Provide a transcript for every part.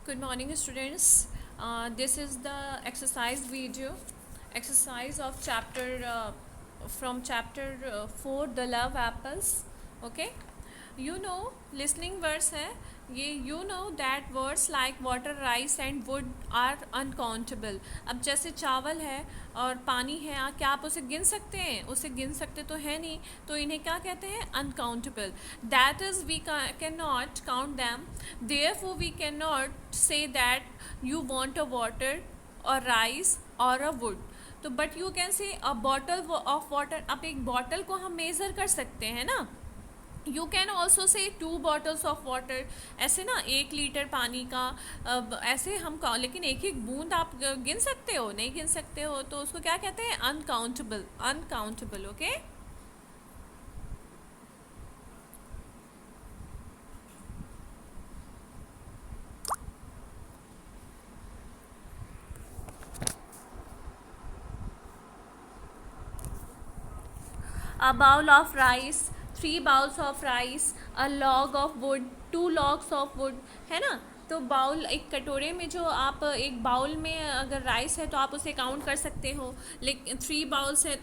Good morning, students. This is the exercise video, exercise of chapter 4, the love apples. Okay, listening words है ये. That words like water, rice and wood are uncountable. अब जैसे चावल है और पानी है, क्या आप उसे गिन सकते हैं? उसे गिन सकते तो है नहीं, तो इन्हें क्या कहते हैं? Uncountable. That is we can not count them. Therefore we can not say that you want a water or rice or a wood. तो but you can say a bottle of water. अब एक bottle को हम measure कर सकते हैं ना. You can also say 2 bottles of water. ऐसे ना 1 लीटर पानी का. ऐसे हम लेकिन एक एक बूंद आप गिन सकते हो? नहीं गिन सकते हो, तो उसको क्या कहते हैं? Uncountable. Uncountable. Okay. A bowl of rice, 3 bowls of rice, a log of wood, 2 logs of wood. है ना. तो बाउल, एक कटोरे में जो आप एक बाउल में अगर राइस है तो आप उसे काउंट कर सकते हो, लेकिन 3 बाउल्स है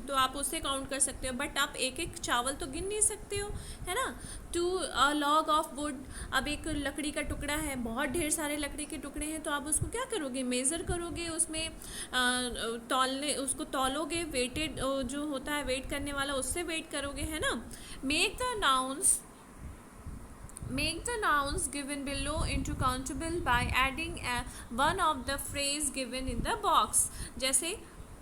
तो आप उसे काउंट कर सकते हो, बट आप एक एक चावल तो गिन नहीं सकते हो, है ना. 2 लॉग ऑफ वुड. अब एक लकड़ी का टुकड़ा है, बहुत ढेर सारे लकड़ी के टुकड़े हैं, तो आप उसको क्या करोगे? मेज़र करोगे, उसमें तौलने, उसको तौलोगे. वेटेड जो होता है वेट करने वाला, उससे वेट करोगे, है ना. Make the nouns Make the nouns given below into countable by adding one of the phrase given in the box. जैसे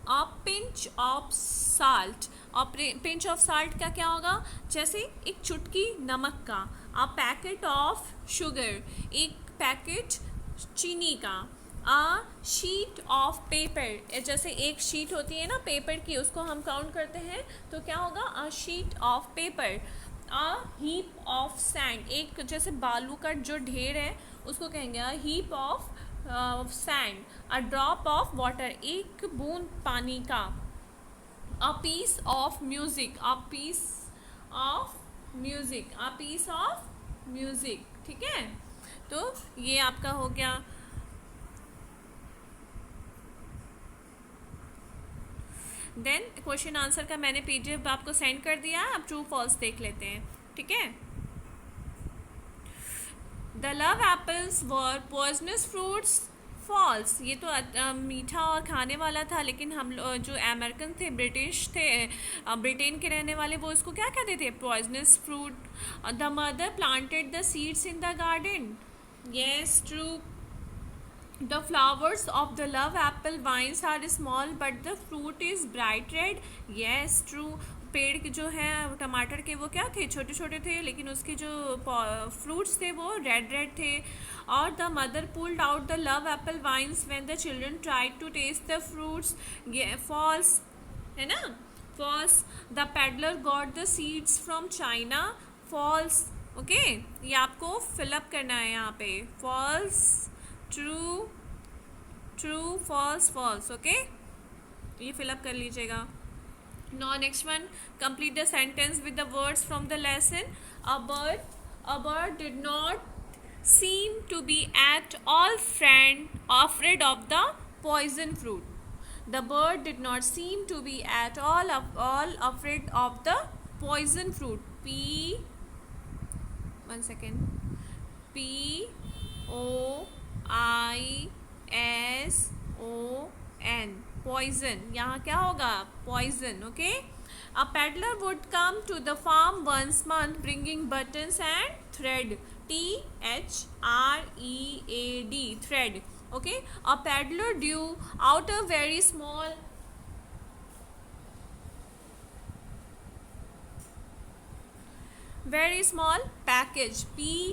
a pinch of salt. और pinch of salt का क्या होगा? जैसे एक चुटकी नमक का. a packet of sugar. एक पैकेट चीनी का. a sheet of paper. जैसे एक शीट होती है ना पेपर की, उसको हम काउंट करते हैं, तो क्या होगा? a sheet of paper. a heap of sand. एक जैसे बालू का जो ढेर है उसको कहेंगे a heap of sand. a drop of water. एक बूंद पानी का. a piece of music. a piece of music. a piece of music. ठीक है, तो ये आपका हो गया. देन क्वेश्चन आंसर का मैंने पीडीएफ आपको सेंड कर दिया. अब ट्रू फॉल्स देख लेते हैं. ठीक है. The love apples were poisonous fruits. False. ये तो मीठा और खाने वाला था, लेकिन हम जो अमेरिकन थे, ब्रिटिश थे, ब्रिटेन के रहने वाले, वो इसको क्या कहते थे? Poisonous fruit. The mother planted the seeds in the garden. Yes, true. The flowers of the love apple vines are small but the fruit is bright red. Yes, true. पेड़ के जो है टमाटर के, वो क्या थे? छोटे छोटे थे, लेकिन उसके जो फ्रूट्स थे वो रेड रेड थे. और the mother pulled out the love apple vines when the children tried to taste the fruits. False, है ना. False. The peddler got the seeds from China. False. Okay, ये आपको फिलअप करना है यहाँ पे. False, true, true, false, false. Okay, ये fill up कर लीजिएगा. Now next one, complete the sentence with the words from the lesson. A bird did not seem to be at all afraid of the poison fruit. The bird did not seem to be at all afraid of the poison fruit. One second. P O I S O N. Poison. यहाँ क्या होगा? Poison. Okay. A peddler would come to the farm once a month bringing buttons and thread. THREAD. Thread. Okay. A peddler drew out a very small package. PACKAGE.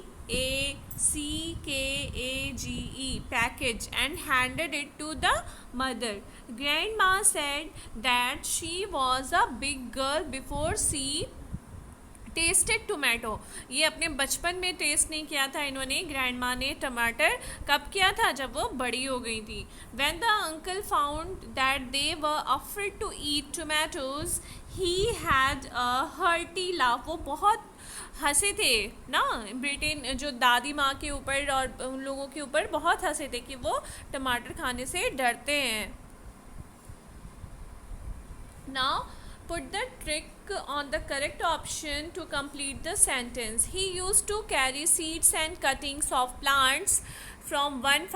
Package. And handed it to the mother. Grandma said that she was a big girl before she tested tomato. ये अपने बचपन में test नहीं किया था इन्होंने, grandma ने, टमाटर. कब किया था? जब वो बड़ी हो गई थी. When the uncle found that they were afraid to eat tomatoes he had a hearty laugh. वो बहुत हंसे थे ना, ब्रिटेन जो दादी माँ के ऊपर और उन लोगों के ऊपर बहुत हंसे थे कि वो टमाटर खाने से डरते हैं. Now, put the trick on the correct option to complete the sentence. He used to carry seeds and cuttings of plants from one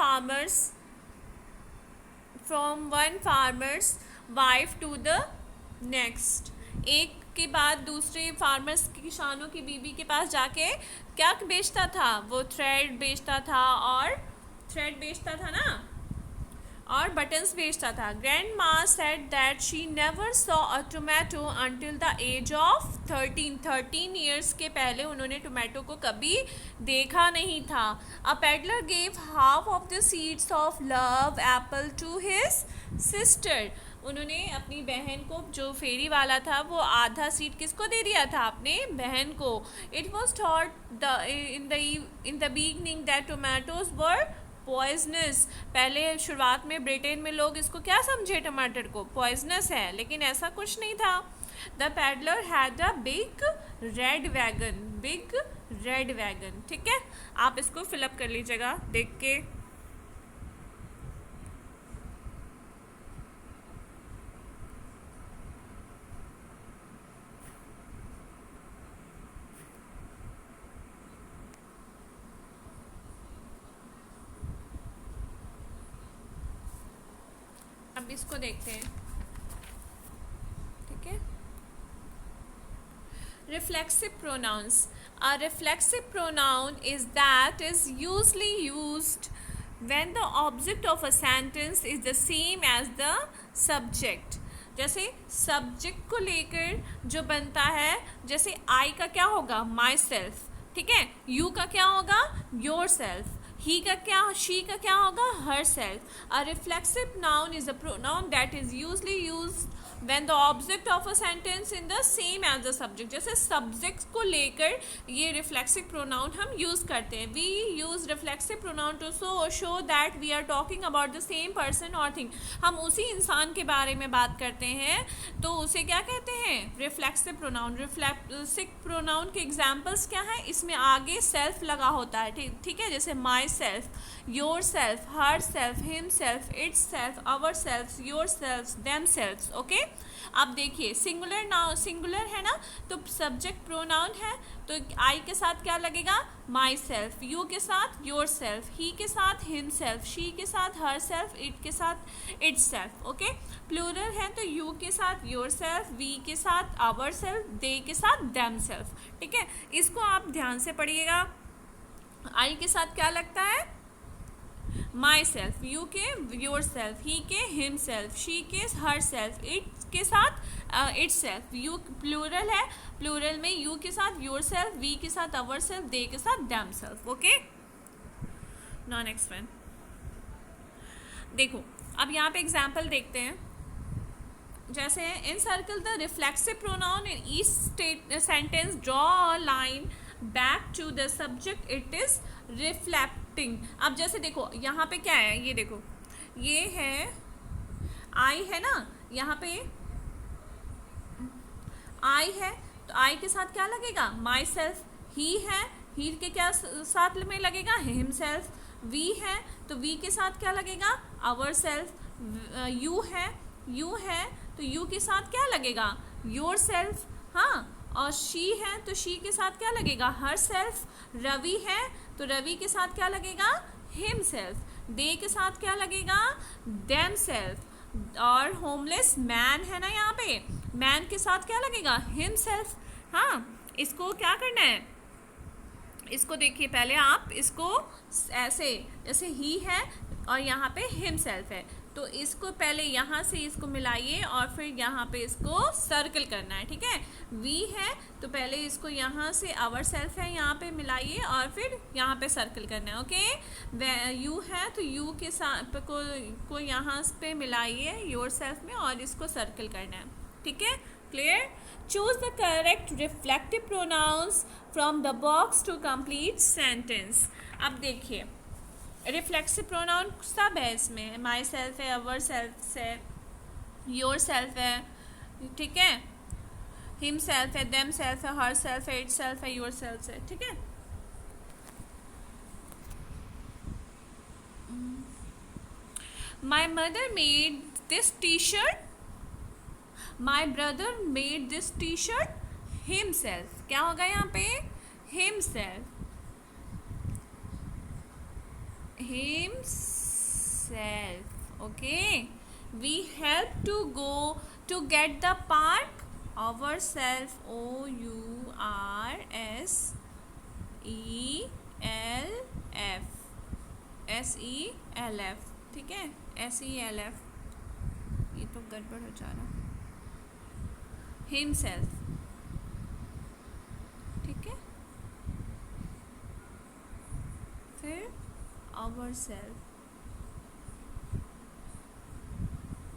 farmer's wife to the next. एक के बाद दूसरे फार्मर्स किसानों की बीवी के पास जाके क्या बेचता था वो? थ्रेड बेचता था ना, और बटन्स बेचता था. Grandma said that she never saw a tomato until the age of 13 years के पहले उन्होंने टोमेटो को कभी देखा नहीं था. A peddler gave half of the seeds of love apple to his sister. उन्होंने अपनी बहन को, जो फेरी वाला था, वो आधा सीड किसको दे दिया था? अपने बहन को. It was thought in the beginning that tomatoes were poisonous. पहले शुरुआत में ब्रिटेन में लोग इसको क्या समझे? टमाटर को पॉइजनस है, लेकिन ऐसा कुछ नहीं था. The peddler had a big red wagon. ठीक है, आप इसको फिलअप कर लीजिएगा देख के. अब इसको देखते हैं. ठीक है, reflexive pronouns. A reflexive pronoun is that is usually used when the object of a sentence is the same as the subject. जैसे सब्जेक्ट को लेकर जो बनता है, जैसे आई का क्या होगा? My self. ठीक है, यू का क्या होगा? Your self. शी का क्या होगा? Her self. A reflexive noun is a pronoun that is usually used when the object of a sentence in the same as the subject. जैसे subject को लेकर ये reflexive pronoun हम use करते हैं. We use reflexive pronoun to show that we are talking about the same person or thing. हम उसी इंसान के बारे में बात करते हैं, तो उसे क्या कहते हैं? reflexive pronoun. reflexive pronoun के examples क्या है? इसमें आगे self लगा होता है. ठीक है, जैसे myself, yourself, herself, himself, itself, ourselves, yourselves, themselves. Okay, अब देखिए सिंगुलर है ना, तो सब्जेक्ट प्रोनाउन है, तो आई के साथ क्या लगेगा? My self. यू के साथ योर सेल्फ. ही के साथ हिम सेल्फ. शी के साथ हर सेल्फ. इट के साथ इट सेल्फ. ओके, प्लूरल है तो यू के साथ योर सेल्फ, वी के साथ आवर सेल्फ, दे के साथ देम सेल्फ. ठीक है, इसको आप ध्यान से पढ़िएगा. आई के साथ क्या लगता है? My self. यू के योर सेल्फ. ही के हिम सेल्फ. शी के हर सेल्फ. इट के साथ इट सेल्फ. यू प्लूरल है, प्लूरल में यू के साथ योर सेल्फ, वी के साथ अवर सेल्फ, दे के साथ themselves. Okay, now next one देखो. अब यहाँ पे एग्जाम्पल देखते हैं. जैसे encircle the reflexive pronoun in each sentence. Draw a line back to the subject. It is reflecting. अब जैसे देखो यहाँ पे क्या है, ये देखो, ये है आई है ना, यहाँ पे आई है, तो आई के साथ क्या लगेगा? My self. ही है, ही के क्या साथ में लगेगा? Him self. वी है, तो वी के साथ क्या लगेगा? Our self. यू है, तो यू के साथ क्या लगेगा? Your self. हाँ, और शी है, तो शी के साथ क्या लगेगा? Her self. रवि है, तो रवि के साथ क्या लगेगा? Him self. दे के साथ क्या लगेगा? Them self. और होमलेस मैन है ना, यहाँ पे मैन के साथ क्या लगेगा? Him self. हाँ, इसको क्या करना है? इसको देखिए, पहले आप इसको ऐसे, जैसे ही है और यहाँ पे हिम सेल्फ है, तो इसको पहले यहाँ से इसको मिलाइए और फिर यहाँ पे इसको सर्कल करना है. ठीक है, वी है तो पहले इसको यहाँ से आवर सेल्फ है यहाँ पे मिलाइए और फिर यहाँ पे सर्कल करना है. ओके, यू है तो यू के साथ को यहाँ पे मिलाइए योर सेल्फ में और इसको सर्कल करना है. ठीक है, clear? Choose the correct reflective pronouns from the box to complete sentence. अब देखिए, रिफ्लेक्सिव प्रोनाउन सब है इसमें. माई सेल्फ है, अवर सेल्फ है, योर सेल्फ है. ठीक है, हिम सेल्फ है, देम सेल्फ है, हर सेल्फ है, इट सेल्फ है, योर सेल्फ है, ठीक है। My mother made this T shirt, my brother made this T shirt him self. क्या होगा यहाँ पे? Him self, himself. Okay, we help to go to get the park ourselves. OURSELF, SELF, ठीक है, SELF। ये तो गड़बड़ हो जा रहा। himself, ठीक है। फिर ourself,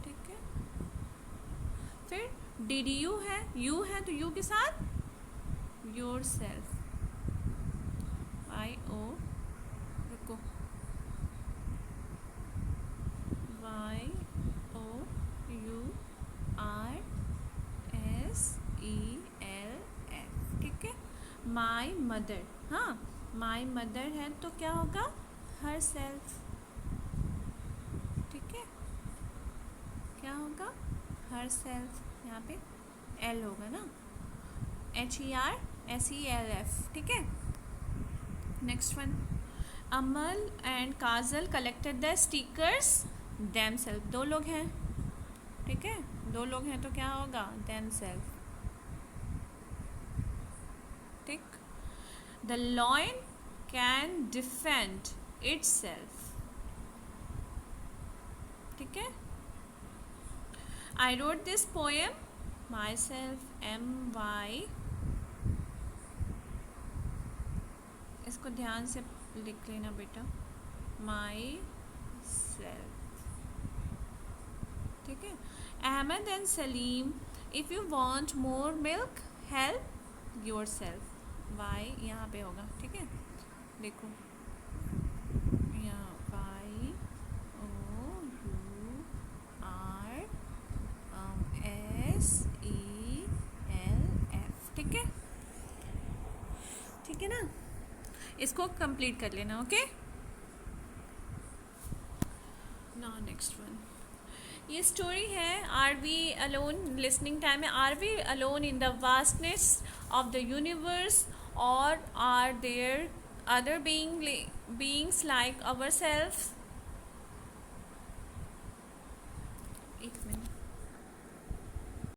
ठीक है। फिर did you है, you है तो you के साथ yourself, IO, रुको, YOURSELF, ठीक है। माई मदर, हाँ, माई मदर है तो क्या होगा? हर सेल्फ, ठीक है। क्या होगा? हर सेल्फ, यहाँ पे L होगा ना, HERSELF, ठीक है। Next one, Amal and Kajal collected the stickers them self. दो लोग हैं, ठीक है, दो लोग हैं तो क्या होगा? देम सेल्फ, ठीक। The lion can defend it's self, ठीक है। I wrote this poem my self, MY, इसको ध्यान से लिख लेना बेटा, माई सेल्फ, ठीक है। Ahmed and Salim, if you want more milk help yourself, why यहाँ पे होगा, ठीक है। देखो यहाँ YOURSELF, ठीक है, ठीक है ना। इसको कंप्लीट कर लेना, ओके। नाउ नेक्स्ट वन, ये स्टोरी है are we alone, listening time है। Are we alone in the vastness of the universe और are there other beings like ourselves? एक मिनट।